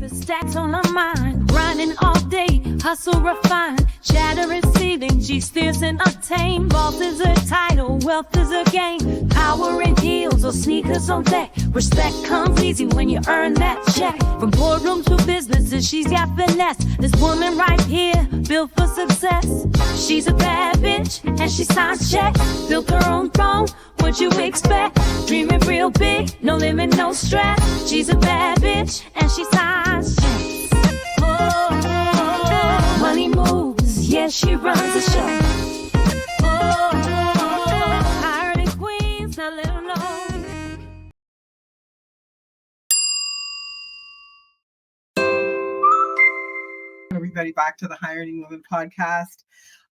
The stacks on her mind, grinding all day, hustle refined, chatter and ceiling, she steers and untamed. Wealth is her title, wealth is her game. Power in heels or sneakers on deck. Respect comes easy when you earn that check. From boardroom to businesses, she's got finesse. This woman right here, built for success. She's a bad bitch, and she signs checks. Built her own throne, what you expect? Dreaming real big, no limit, no stress. She's a bad bitch, and she signs checks. Oh, money moves, yeah, she runs the show. Hiring queens, now let her know. Everybody back to the Hiring Women podcast.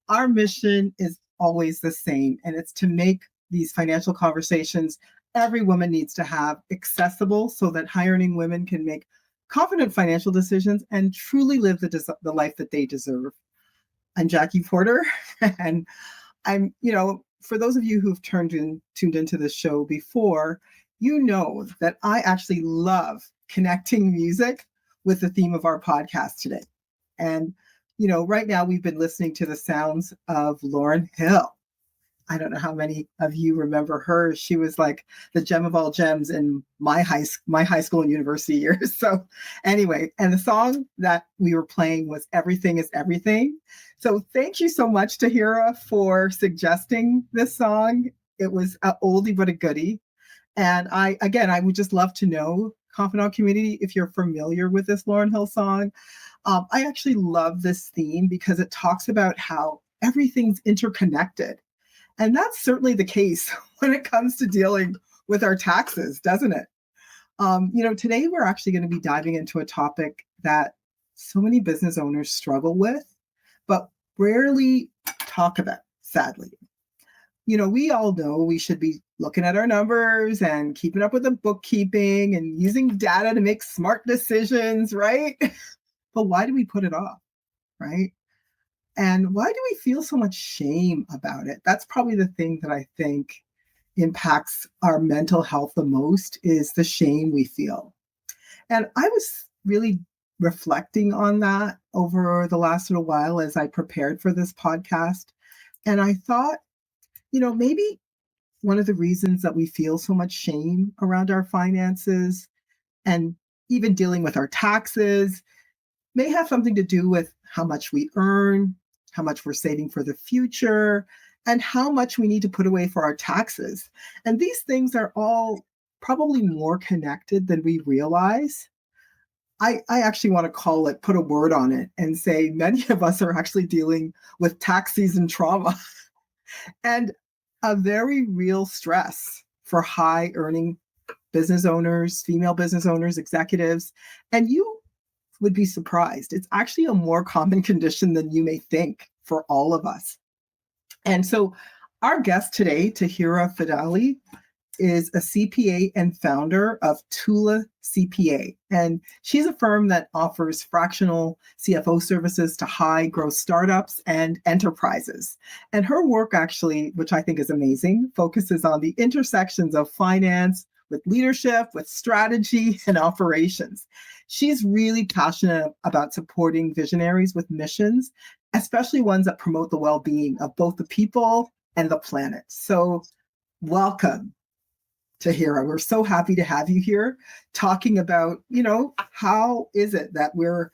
Our mission is always the same, and it's to make these financial conversations every woman needs to have accessible so that hiring women can make confident financial decisions and truly live the life that they deserve. I'm Jackie Porter, and I'm, for those of you who've tuned into this show before, you know that I actually love connecting music with the theme of our podcast today. And, right now we've been listening to the sounds of Lauryn Hill. I don't know how many of you remember her. She was like the gem of all gems in my high school and university years. So anyway, and the song that we were playing was Everything is Everything. So thank you so much, Tahira, for suggesting this song. It was an oldie but a goodie. And I would just love to know, Confidant community, if you're familiar with this Lauryn Hill song. I actually love this theme because it talks about how everything's interconnected. And that's certainly the case when it comes to dealing with our taxes, doesn't it? Today we're actually going to be diving into a topic that so many business owners struggle with, but rarely talk about, sadly. We all know we should be looking at our numbers and keeping up with the bookkeeping and using data to make smart decisions, right? But why do we put it off, right? And why do we feel so much shame about it? That's probably the thing that I think impacts our mental health the most, is the shame we feel. And I was really reflecting on that over the last little while as I prepared for this podcast. And I thought, maybe one of the reasons that we feel so much shame around our finances and even dealing with our taxes may have something to do with how much we earn, how much we're saving for the future, and how much we need to put away for our taxes. And these things are all probably more connected than we realize. I actually want to put a word on it and say many of us are actually dealing with tax season trauma and a very real stress for high earning business owners, female business owners, executives. And you would be surprised. It's actually a more common condition than you may think for all of us. And so our guest today, Tahira Fadali, is a CPA and founder of Tula CPA. And she's a firm that offers fractional CFO services to high growth startups and enterprises. And her work actually, which I think is amazing, focuses on the intersections of finance with leadership, with strategy and operations. She's really passionate about supporting visionaries with missions, especially ones that promote the well-being of both the people and the planet. So welcome, Tahira. We're so happy to have you here talking about, how is it that we're,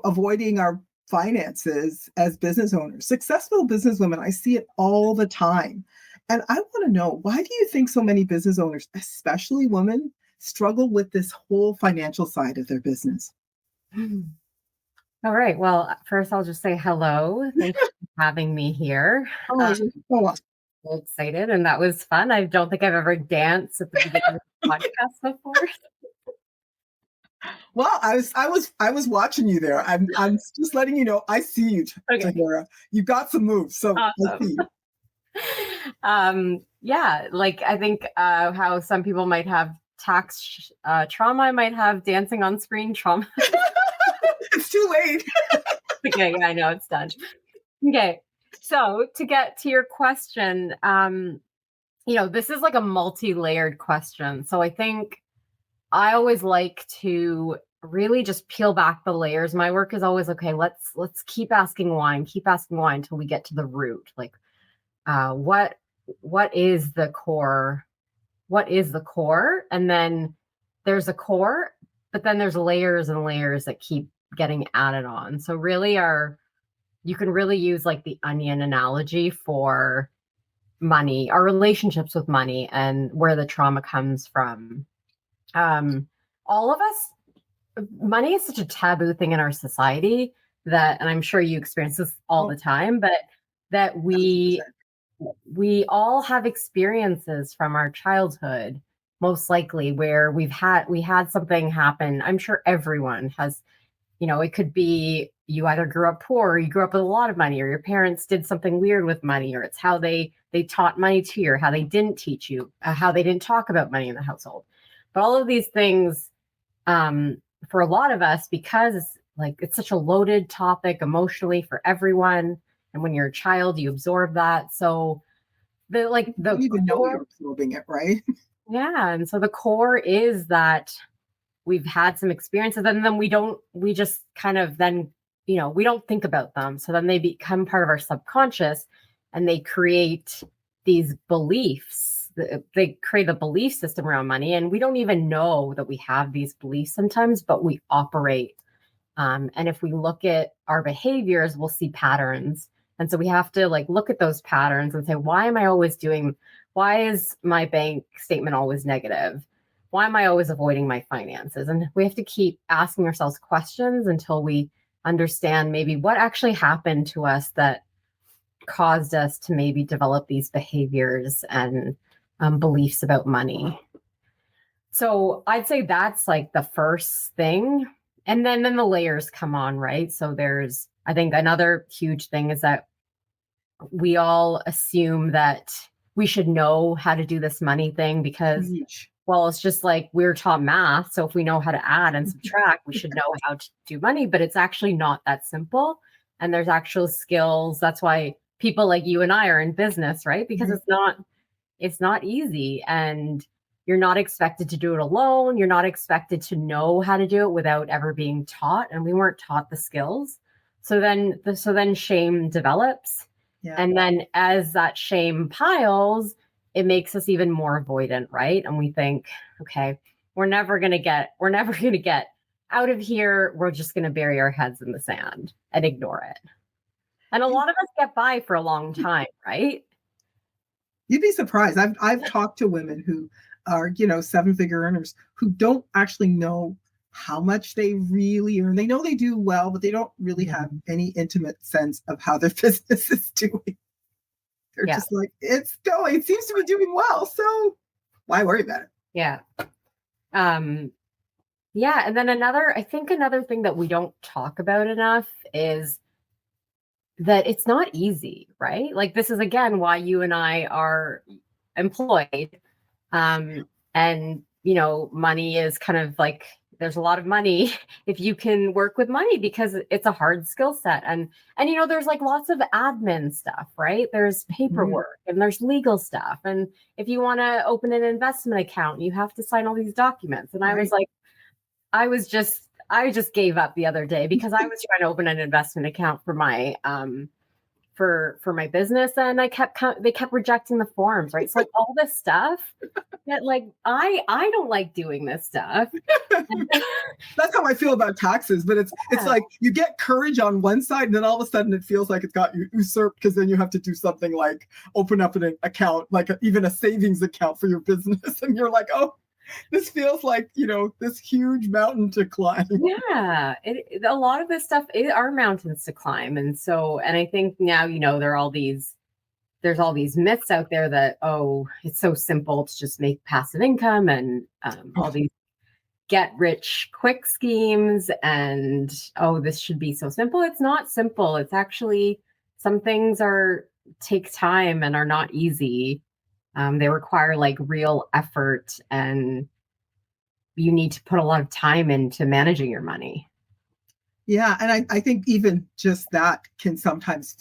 avoiding our finances as business owners, successful business women. I see it all the time. And I want to know, why do you think so many business owners, especially women, struggle with this whole financial side of their business? All right. Well, first I'll just say hello. Thanks for having me here. I'm excited, and that was fun. I don't think I've ever danced at the beginning of the podcast before. Well, I was watching you there. I'm just letting you know I see you, Tahira. You got some moves, so awesome. I see you. I think how some people might have tax trauma, I might have dancing on screen trauma. It's too late. Okay, I know it's done. Okay, so to get to your question, this is like a multi-layered question. So I think I always like to really just peel back the layers. My work is always, okay, let's keep asking why and keep asking why until we get to the root. Like, what is the core? What is the core? And then there's a core, but then there's layers and layers that keep getting added on. So really you can really use like the onion analogy for money, our relationships with money and where the trauma comes from. All of us, money is such a taboo thing in our society that, and I'm sure you experience this all the time, but that we all have experiences from our childhood, most likely, where we had something happen. I'm sure everyone has, it could be you either grew up poor or you grew up with a lot of money, or your parents did something weird with money, or it's how they taught money to you, or how they didn't teach you, how they didn't talk about money in the household. But all of these things, for a lot of us, because it's such a loaded topic emotionally for everyone. And when you're a child, you absorb that. So you don't even know you're absorbing it, right? Yeah. And so the core is that we've had some experiences, and then we just kind of then, we don't think about them. So then they become part of our subconscious, and they create these beliefs. They create a belief system around money, and we don't even know that we have these beliefs sometimes, but we operate. And if we look at our behaviors, we'll see patterns. And so we have to look at those patterns and say, why is my bank statement always negative? Why am I always avoiding my finances? And we have to keep asking ourselves questions until we understand maybe what actually happened to us that caused us to maybe develop these behaviors and beliefs about money. So I'd say that's the first thing. And then the layers come on, right? So I think another huge thing is that we all assume that we should know how to do this money thing because, well, it's just like we're taught math. So if we know how to add and subtract, we should know how to do money, but it's actually not that simple. And there's actual skills. That's why people like you and I are in business, right? Because it's not easy, and you're not expected to do it alone. You're not expected to know how to do it without ever being taught. And we weren't taught the skills. So then shame develops. Yeah. And then as that shame piles, it makes us even more avoidant, right? And we think, okay, we're never going to get out of here. We're just going to bury our heads in the sand and ignore it. And a lot of us get by for a long time, right? You'd be surprised. I've talked to women who are, 7-figure earners who don't actually know how much they really earn. They know they do well, but they don't really have any intimate sense of how their business is doing. They're just like, it's going, it seems to be doing well. So why worry about it? Yeah. And then another thing that we don't talk about enough is that it's not easy, right? This is again why you and I are employed. And money is kind of there's a lot of money if you can work with money, because it's a hard skill set. And there's lots of admin stuff, right? There's paperwork and there's legal stuff. And if you want to open an investment account, you have to sign all these documents. And I just gave up the other day because I was trying to open an investment account for my for my business, and they kept rejecting the forms, right? So all this stuff that I don't like doing this stuff. That's how I feel about taxes, but it's like you get courage on one side, and then all of a sudden it feels like it's got you usurped, because then you have to do something like open up an account, even a savings account for your business, and you're like, oh, this feels like, this huge mountain to climb. Yeah, a lot of this stuff are mountains to climb. And I think now, there's all these myths out there that, oh, it's so simple to just make passive income, and all these get rich quick schemes, and, oh, this should be so simple. It's not simple. It's actually, some things take time and are not easy. They require real effort, and you need to put a lot of time into managing your money. Yeah. And I think even just that can sometimes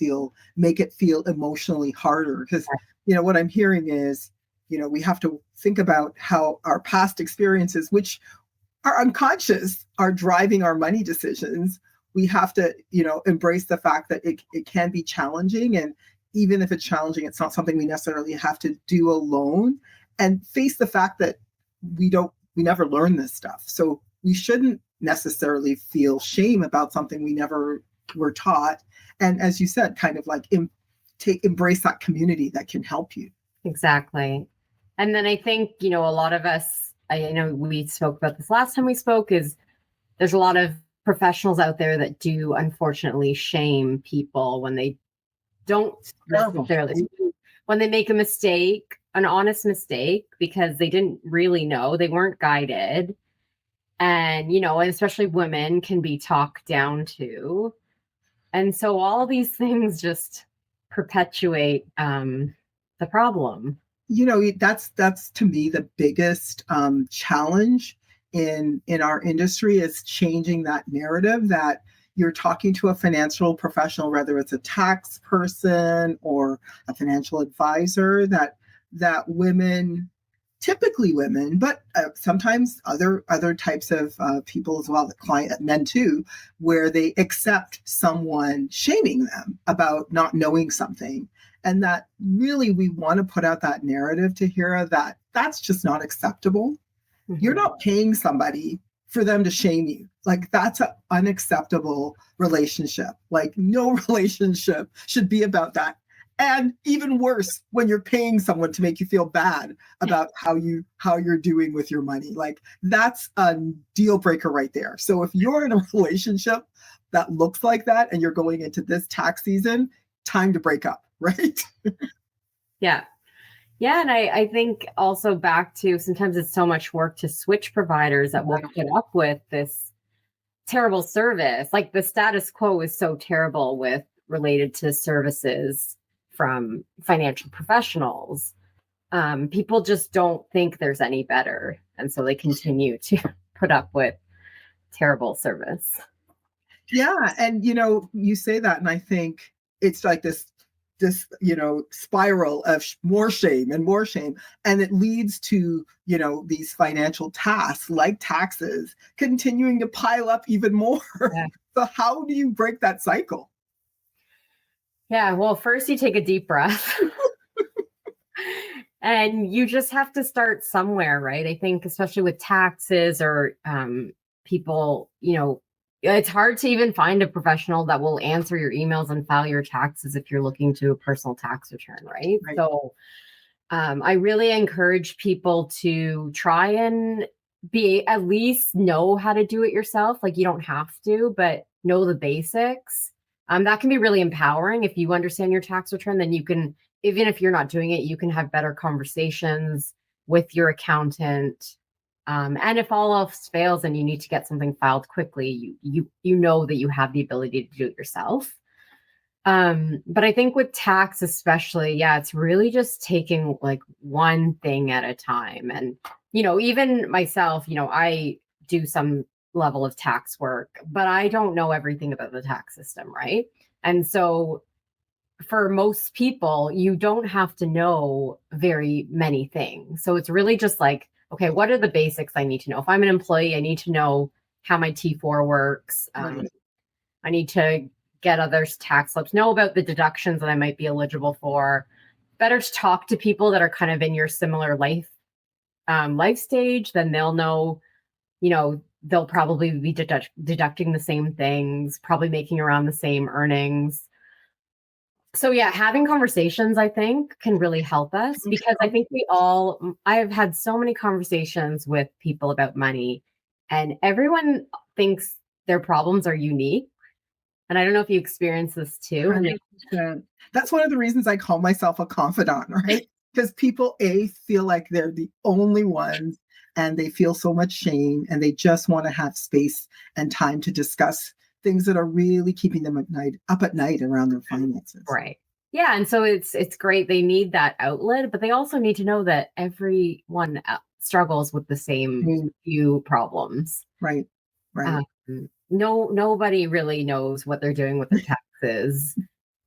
make it feel emotionally harder, because, what I'm hearing is, we have to think about how our past experiences, which our unconscious are driving our money decisions. We have to, embrace the fact that it can be challenging. And even if it's challenging, it's not something we necessarily have to do alone, and face the fact that we never learn this stuff. So we shouldn't necessarily feel shame about something we never were taught. And as you said, kind of like embrace that community that can help you. Exactly. And then I think, a lot of us, I know we spoke about this last time we spoke, is there's a lot of professionals out there that do unfortunately shame people when they don't necessarily, when they make a mistake, an honest mistake, because they didn't really know, they weren't guided. And, and especially women can be talked down to. And so all these things just perpetuate the problem. That's to me the biggest challenge in our industry, is changing that narrative that you're talking to a financial professional, whether it's a tax person or a financial advisor, that women, typically women, but sometimes other types of people as well, men too, where they accept someone shaming them about not knowing something. And that really, we want to put out that narrative to Hira that that's just not acceptable. Mm-hmm. You're not paying somebody for them to shame you. Like, that's an unacceptable relationship. Like, no relationship should be about that. And even worse, when you're paying someone to make you feel bad about how you're doing with your money. Like, that's a deal breaker right there. So if you're in a relationship that looks like that and you're going into this tax season, time to break up, right? Yeah. Yeah. And I think also back to, sometimes it's so much work to switch providers that we'll put up with this terrible service. Like, the status quo is so terrible related to services from financial professionals. People just don't think there's any better. And so they continue to put up with terrible service. Yeah. And, you say that, and I think it's like this spiral of more shame and more shame. And it leads to, these financial tasks like taxes continuing to pile up even more. Yeah. So how do you break that cycle? Yeah, well, first you take a deep breath and you just have to start somewhere, right? I think especially with taxes or people, it's hard to even find a professional that will answer your emails and file your taxes if you're looking to a personal tax return, right? So I really encourage people to try and at least know how to do it yourself. Like, you don't have to, but know the basics. That can be really empowering. If you understand your tax return, then you can, even if you're not doing it, you can have better conversations with your accountant. And if all else fails and you need to get something filed quickly, you know that you have the ability to do it yourself. But I think with tax especially, it's really just taking like one thing at a time. And, even myself, I do some level of tax work, but I don't know everything about the tax system, right? And so for most people, you don't have to know very many things. So it's really just like, okay, what are the basics I need to know? If I'm an employee, I need to know how my T4 works. I need to get others' tax slips, know about the deductions that I might be eligible for. Better to talk to people that are kind of in your similar life stage, then they'll know, they'll probably be deducting the same things, probably making around the same earnings. So having conversations, I think, can really help us, because I think I've had so many conversations with people about money, and everyone thinks their problems are unique. And I don't know if you experience this too. 100%. That's one of the reasons I call myself a confidant, right? Because people, feel like they're the only ones, and they feel so much shame, and they just want to have space and time to discuss things that are really keeping them up at night around their finances. Right. Yeah. And so it's great. They need that outlet, but they also need to know that everyone struggles with the same few problems. Right. Nobody really knows what they're doing with their taxes.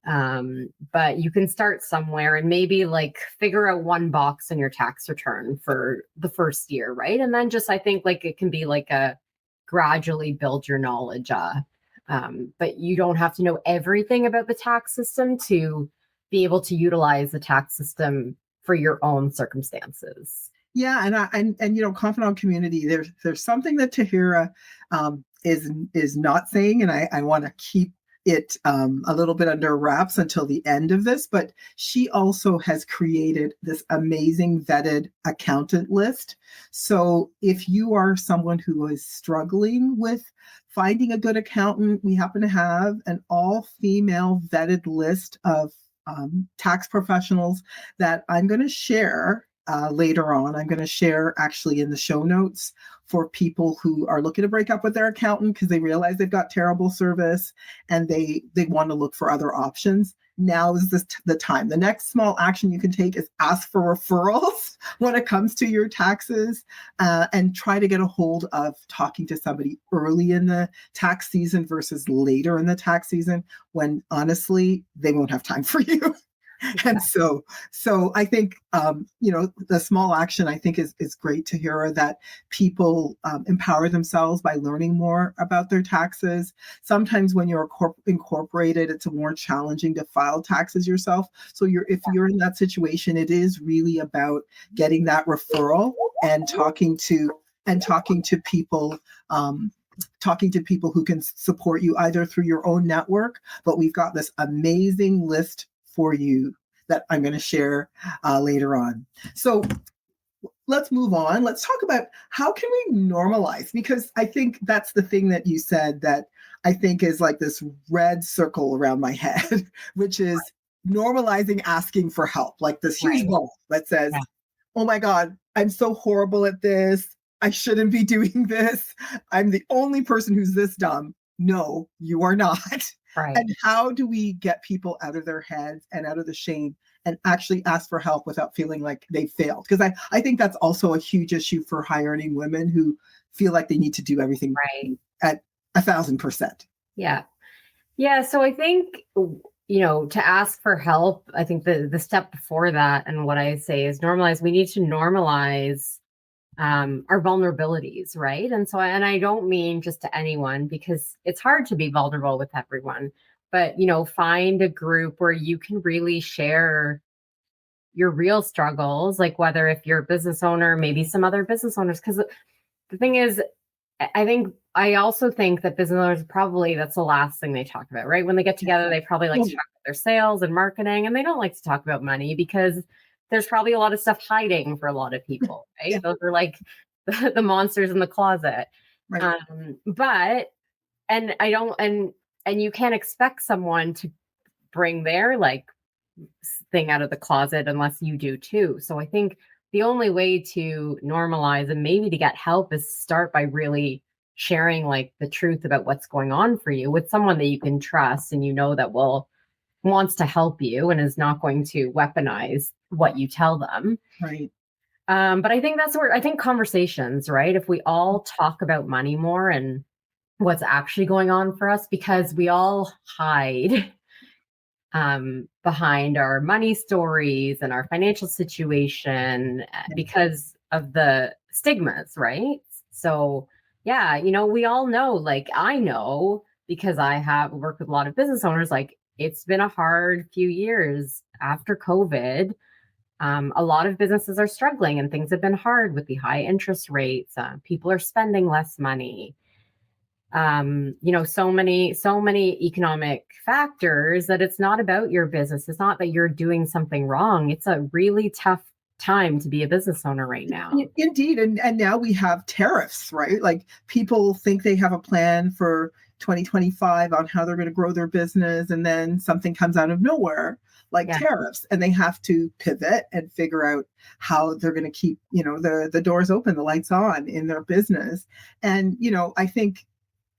But you can start somewhere and maybe like figure out one box in your tax return for the first year, right? And then just I think like it can be like a gradually build your knowledge. But you don't have to know everything about the tax system to be able to utilize the tax system for your own circumstances. Yeah, and you know, confidant community. There's something that Tahira is not saying, and I want to keep it a little bit under wraps until the end of this. But she also has created this amazing vetted accountant list. So if you are someone who is struggling with finding a good accountant, we happen to have an all-female vetted list of tax professionals that I'm going to share later on. I'm going to share actually in the show notes for people who are looking to break up with their accountant because they realize they've got terrible service and they want to look for other options. Now is the time. The next small action you can take is ask for referrals when it comes to your taxes, and try to get a hold of talking to somebody early in the tax season versus later in the tax season when honestly they won't have time for you. And so I think, you know, the small action I think is great to hear that people empower themselves by learning more about their taxes. Sometimes when you're incorporated, it's more challenging to file taxes yourself. So if you're in that situation, it is really about getting that referral and talking to people. Talking to people who can support you either through your own network, but we've got this amazing list for you that I'm going to share later on. So let's move on. Let's talk about how can we normalize, because I think that's the thing that you said that I think is like this red circle around my head, which is normalizing asking for help, like this huge ball that says, oh my God, I'm so horrible at this. I shouldn't be doing this. I'm the only person who's this dumb. No, you are not. Right. And how do we get people out of their heads and out of the shame and actually ask for help without feeling like they failed? Because I think that's also a huge issue for high earning women who feel like they need to do everything at 1,000%. Yeah. Yeah. So I think, you know, to ask for help, I think the step before that, and what I say is normalize, we need to normalize our vulnerabilities, right? And so, and I don't mean just to anyone, because it's hard to be vulnerable with everyone, but, you know, find a group where you can really share your real struggles, like whether if you're a business owner, maybe some other business owners, because the thing is, I also think that business owners probably, that's the last thing they talk about, right? When they get together, they probably like to talk about their sales and marketing, and they don't like to talk about money because there's probably a lot of stuff hiding for a lot of people, right? Those are like the monsters in the closet. Right. And you can't expect someone to bring their like thing out of the closet unless you do too. So I think the only way to normalize and maybe to get help is start by really sharing like the truth about what's going on for you with someone that you can trust and you know that wants to help you and is not going to weaponize what you tell them. Right. But I think that's where I think conversations, right? If we all talk about money more and what's actually going on for us, because we all hide behind our money stories and our financial situation because of the stigmas, right? So yeah, you know, we all know, like I know because I have worked with a lot of business owners, like it's been a hard few years after COVID. A lot of businesses are struggling and things have been hard with the high interest rates. People are spending less money. You know, so many economic factors that it's not about your business. It's not that you're doing something wrong. It's a really tough time to be a business owner right now. Indeed. And now we have tariffs, right? Like people think they have a plan for 2025 on how they're going to grow their business. And then something comes out of nowhere, like tariffs, and they have to pivot and figure out how they're going to keep, you know, the doors open, the lights on in their business. And, you know, I think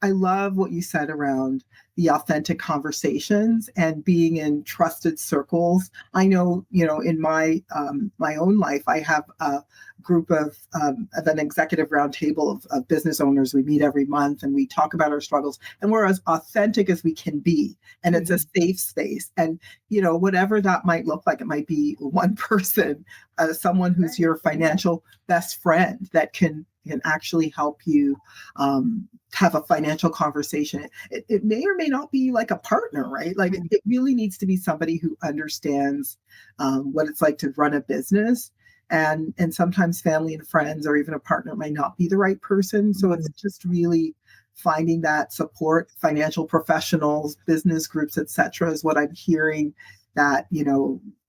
I love what you said around the authentic conversations and being in trusted circles. I know, in my own life, I have a group of an executive roundtable of business owners. We meet every month and we talk about our struggles, and we're as authentic as we can be. And it's a safe space. And, whatever that might look like, it might be one person, someone who's your financial best friend that can actually help you have a financial conversation. It may or may not be like a partner, right? Like it really needs to be somebody who understands what it's like to run a business. And sometimes family and friends or even a partner might not be the right person. So it's just really finding that support, financial professionals, business groups, etc., is what I'm hearing that,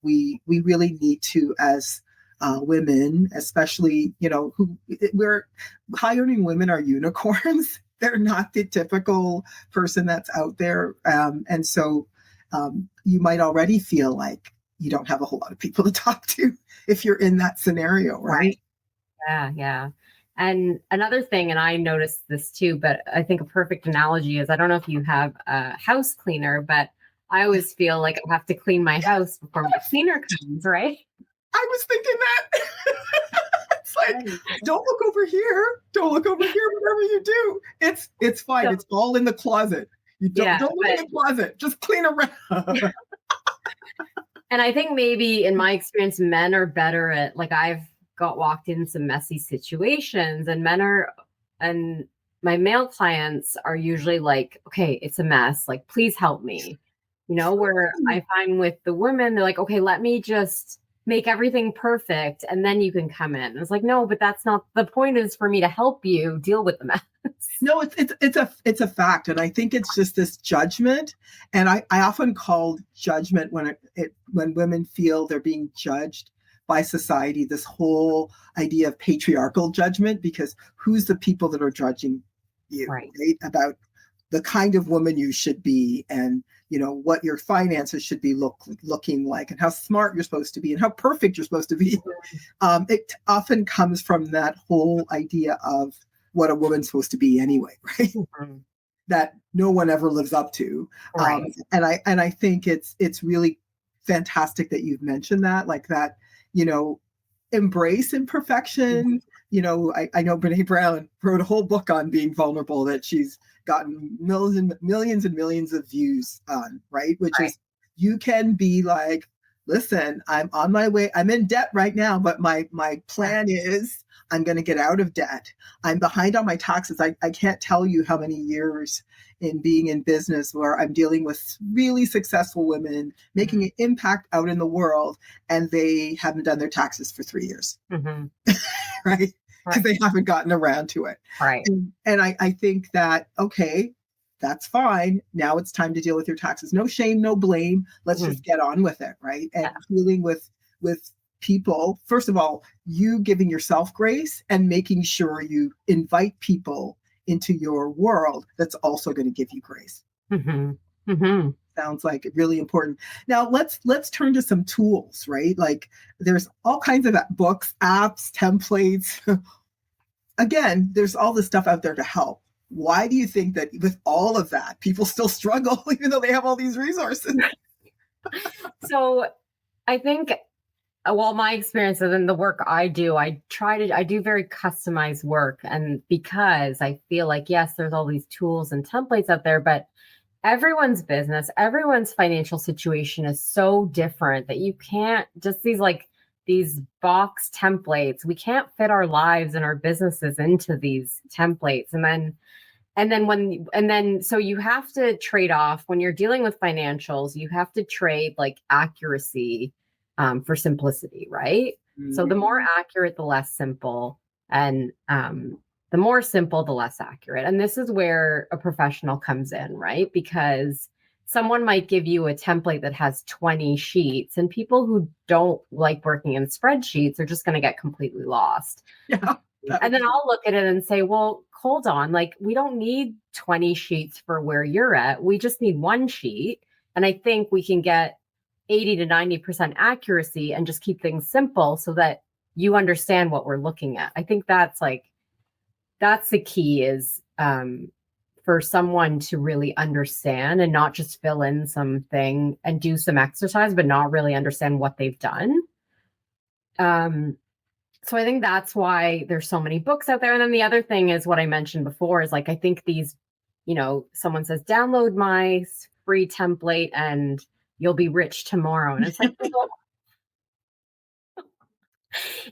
we really need to, as women, especially, we're high earning women are unicorns. They're not the typical person that's out there. And so you might already feel like you don't have a whole lot of people to talk to if you're in that scenario, right? Yeah. And another thing, and I noticed this too, but I think a perfect analogy is, I don't know if you have a house cleaner, but I always feel like I have to clean my house before my cleaner comes, right? I was thinking that. It's like, don't look over here. Don't look over here. Whatever you do, it's fine. It's all in the closet. You don't look in the closet. Just clean around. And I think maybe in my experience, men are better at, like, I've got walked in some messy situations, and and my male clients are usually like, okay, it's a mess. Like, please help me. Where I find with the women, they're like, okay, let me just make everything perfect and then you can come in. And it's like, no, but that's not the point. Is for me to help you deal with the mess. No, it's a fact. And I think it's just this judgment. And I often call judgment when women feel they're being judged by society, this whole idea of patriarchal judgment, because who's the people that are judging you, right? About the kind of woman you should be, and what your finances should be looking like, and how smart you're supposed to be, and how perfect you're supposed to be. It often comes from that whole idea of what a woman's supposed to be anyway, right? Mm-hmm. That no one ever lives up to. Right. And I think it's really fantastic that you've mentioned that, like that, embrace imperfection. Mm-hmm. I know Brene Brown wrote a whole book on being vulnerable that she's gotten millions and millions of views on, right? Which is, you can be like, listen, I'm on my way. I'm in debt right now, but my plan is I'm going to get out of debt. I'm behind on my taxes. I can't tell you how many years in being in business where I'm dealing with really successful women making an impact out in the world, and they haven't done their taxes for 3 years, right? Because they haven't gotten around to it. Right. And I think that, okay, that's fine. Now it's time to deal with your taxes. No shame, no blame. Let's just get on with it, right? And dealing with people, first of all, you giving yourself grace and making sure you invite people into your world that's also going to give you grace. Sounds like really important. Now let's turn to some tools, right? Like there's all kinds of books, apps, templates. Again, there's all this stuff out there to help. Why do you think that with all of that, people still struggle, even though they have all these resources? So I think, well, my experiences in the work I do, I do very customized work. And because I feel like, yes, there's all these tools and templates out there, but everyone's business, everyone's financial situation is so different that you can't just these box templates. We can't fit our lives and our businesses into these templates. And then so you have to trade off when you're dealing with financials, you have to trade like accuracy for simplicity, right? Mm-hmm. So the more accurate, the less simple, and the more simple, the less accurate. And this is where a professional comes in, right? Because someone might give you a template that has 20 sheets, and people who don't like working in spreadsheets are just going to get completely lost. Yeah. And then I'll look at it and say, well, hold on, like we don't need 20 sheets for where you're at. We just need one sheet. And I think we can get 80 to 90% accuracy and just keep things simple so that you understand what we're looking at. I think that's the key is for someone to really understand and not just fill in something and do some exercise, but not really understand what they've done. So I think that's why there's so many books out there. And then the other thing is what I mentioned before is like, I think these, someone says, download my free template and you'll be rich tomorrow. And it's like,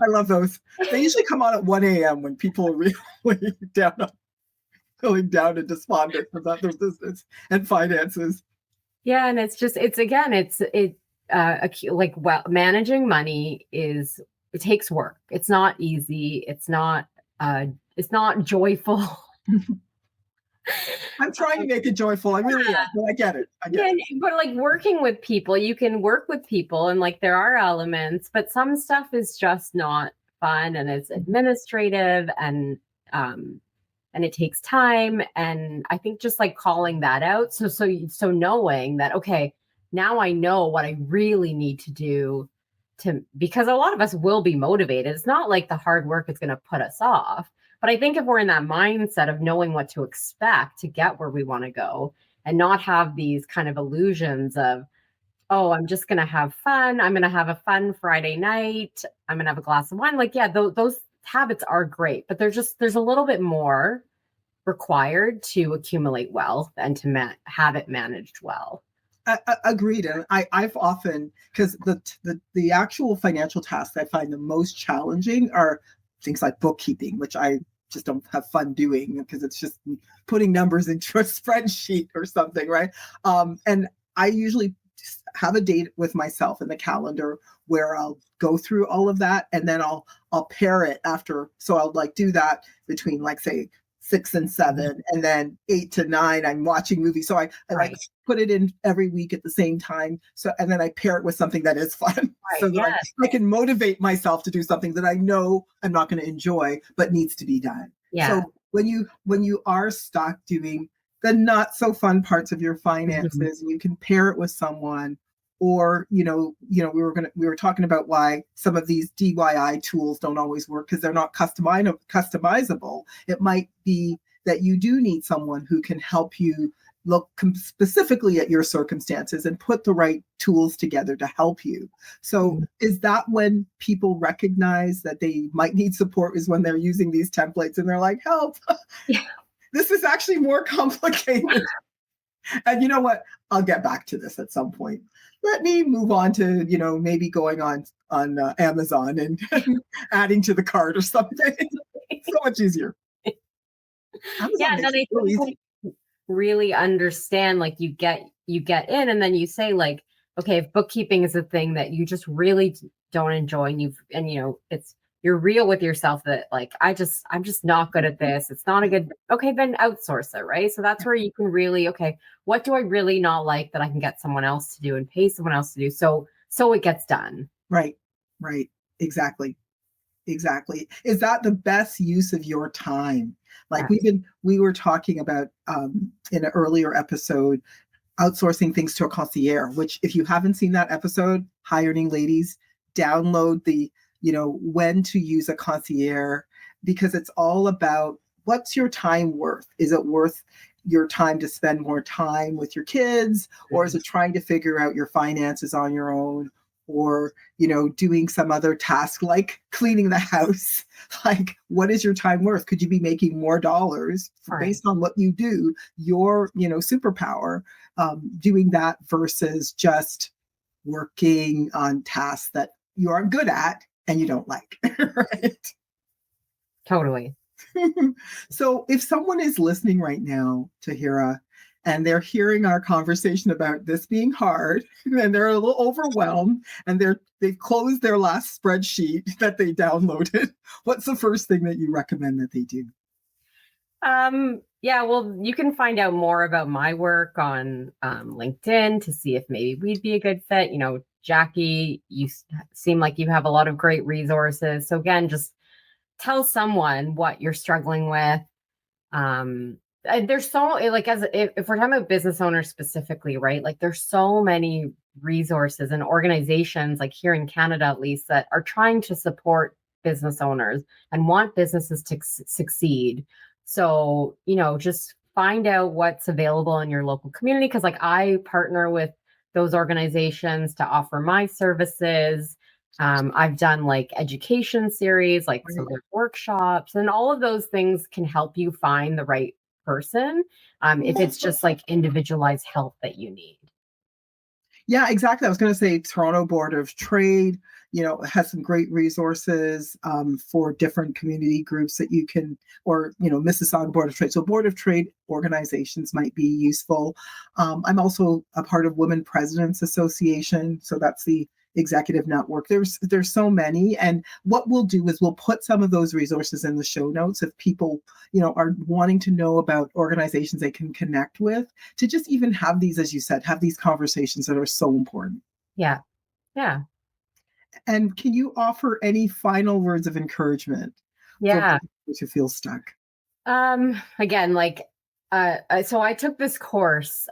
I love those. They usually come on at 1 a.m. when people are really going down and despondent about their business and finances. Yeah. And managing money it takes work. It's not easy. It's not joyful. I'm trying to make it joyful. I really am. But I get it. But like working with people, you can work with people and like there are elements, but some stuff is just not fun and it's administrative and it takes time. And I think just like calling that out. So knowing that, okay, now I know what I really need to do because a lot of us will be motivated. It's not like the hard work is going to put us off. But I think if we're in that mindset of knowing what to expect to get where we want to go and not have these kind of illusions of, oh, I'm just going to have fun. I'm going to have a fun Friday night. I'm going to have a glass of wine. Like, yeah, those habits are great, but there's a little bit more required to accumulate wealth and to have it managed well. Agreed. And I've often, because the actual financial tasks I find the most challenging are things like bookkeeping, which I just don't have fun doing because it's just putting numbers into a spreadsheet or something, right? And I usually just have a date with myself in the calendar where I'll go through all of that and then I'll pair it after. So I'll like do that between like say 6 and 7, and then 8 to 9 I'm watching movies. So I like put it in every week at the same time. So and then I pair it with something that is fun, so that I can motivate myself to do something that I know I'm not going to enjoy but needs to be done. Yeah. So when you are stuck doing the not so fun parts of your finances, you can pair it with someone. Or, we were talking about why some of these DIY tools don't always work because they're not customizable. It might be that you do need someone who can help you look specifically at your circumstances and put the right tools together to help you. So is that when people recognize that they might need support, is when they're using these templates and they're like, help, this is actually more complicated. And you know what? I'll get back to this at some point. Let me move on to, maybe going on Amazon and adding to the cart or something. So much easier. Amazon then I think really understand, like you get in and then you say like, okay, if bookkeeping is a thing that you just really don't enjoy and you're real with yourself that like, I'm just not good at this. It's not a good, okay, then outsource it, right? So that's where you can really, okay, what do I really not like that I can get someone else to do and pay someone else to do? So it gets done. Right. Exactly. Is that the best use of your time? Like we were talking about in an earlier episode, outsourcing things to a concierge, which if you haven't seen that episode, hiring ladies, download the when to use a concierge, because it's all about what's your time worth? Is it worth your time to spend more time with your kids, or is it trying to figure out your finances on your own, or doing some other task like cleaning the house? Like, what is your time worth? Could you be making more dollars based on what you do, your superpower, doing that versus just working on tasks that you aren't good at and you don't like, right? Totally. So if someone is listening right now, Tahira, and they're hearing our conversation about this being hard and they're a little overwhelmed and they've closed their last spreadsheet that they downloaded, what's the first thing that you recommend that they do? Yeah, well, you can find out more about my work on LinkedIn to see if maybe we'd be a good fit. Jackie, you seem like you have a lot of great resources. So again, just tell someone what you're struggling with. There's so like, if we're talking about business owners specifically, right? Like there's so many resources and organizations like here in Canada, at least, that are trying to support business owners and want businesses to succeed. So, just find out what's available in your local community. Cause like I partner with those organizations to offer my services. I've done like education series, like so there's workshops, and all of those things can help you find the right person. If it's just like individualized help that you need. Yeah, exactly. I was going to say Toronto Board of Trade, has some great resources for different community groups that you can, or, Mississauga Board of Trade. So Board of Trade organizations might be useful. I'm also a part of Women Presidents Association. So that's the executive network. There's so many. And what we'll do is we'll put some of those resources in the show notes if people, are wanting to know about organizations they can connect with, to just even have these, as you said, have these conversations that are so important. Yeah. Yeah. And can you offer any final words of encouragement Yeah. for people who feel stuck? Again, like, so I took this course,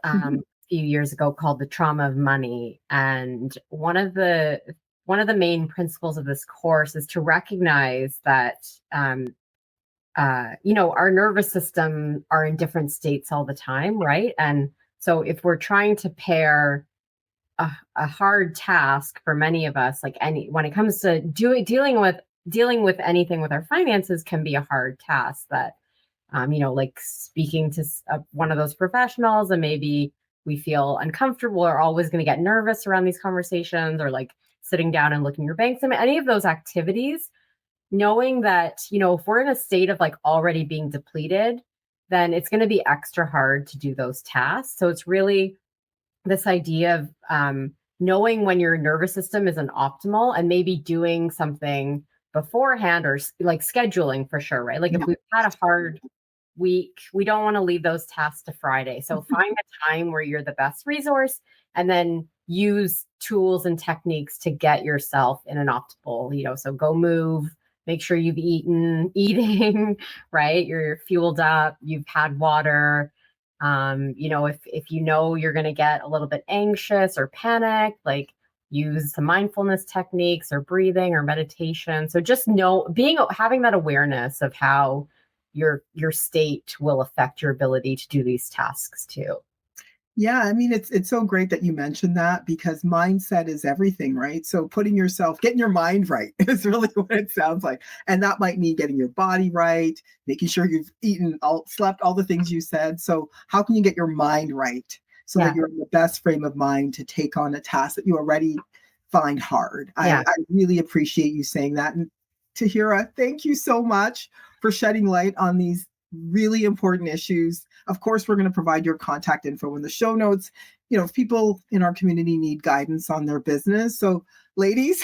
few years ago called The Trauma of Money. And one of the main principles of this course is to recognize that, our nervous system are in different states all the time. Right. And so if we're trying to pair a hard task for many of us, like when it comes to dealing with anything with our finances can be a hard task that, like speaking to one of those professionals, and maybe we feel uncomfortable or always going to get nervous around these conversations, or like sitting down and looking at your bank statement, any of those activities, knowing that, if we're in a state of like already being depleted, then it's going to be extra hard to do those tasks. So it's really this idea of knowing when your nervous system isn't optimal and maybe doing something beforehand, or like scheduling for sure, right? Like if we've had a hard week, we don't want to leave those tasks to Friday. So find a time where you're the best resource, and then use tools and techniques to get yourself in an optimal, so go move, make sure you've eating, right? You're fueled up, you've had water. If you're going to get a little bit anxious or panic, like use some mindfulness techniques or breathing or meditation. So just having that awareness of how your state will affect your ability to do these tasks too. Yeah, I mean, it's so great that you mentioned that, because mindset is everything, right? So getting your mind right is really what it sounds like. And that might mean getting your body right, making sure you've slept, all the things you said. So how can you get your mind right so that you're in the best frame of mind to take on a task that you already find hard? I really appreciate you saying that. And Tahira, thank you so much for shedding light on these really important issues. Of course, we're going to provide your contact info in the show notes. If people in our community need guidance on their business. So ladies,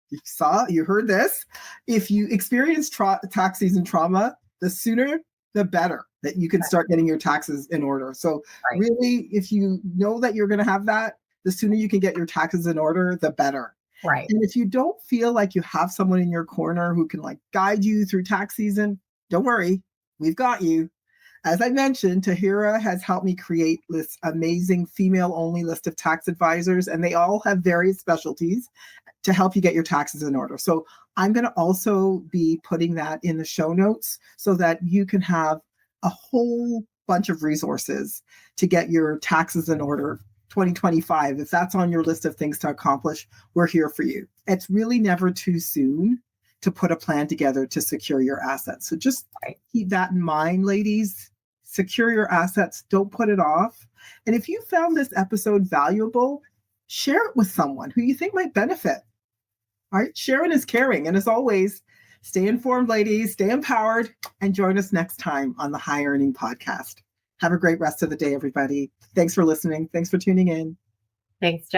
you heard this. If you experience tax season trauma, the sooner, the better that you can start getting your taxes in order. So really, if you know that you're going to have that, the sooner you can get your taxes in order, the better. Right. And if you don't feel like you have someone in your corner who can like guide you through tax season, don't worry. We've got you. As I mentioned, Tahira has helped me create this amazing female-only list of tax advisors, and they all have various specialties to help you get your taxes in order. So I'm going to also be putting that in the show notes so that you can have a whole bunch of resources to get your taxes in order 2025. If that's on your list of things to accomplish, we're here for you. It's really never too soon to put a plan together to secure your assets. So just keep that in mind, ladies. Secure your assets. Don't put it off. And if you found this episode valuable, share it with someone who you think might benefit. All right. Sharing is caring. And as always, stay informed, ladies, stay empowered, and join us next time on the High Earning Podcast. Have a great rest of the day, everybody. Thanks for listening. Thanks for tuning in. Thanks, Jen.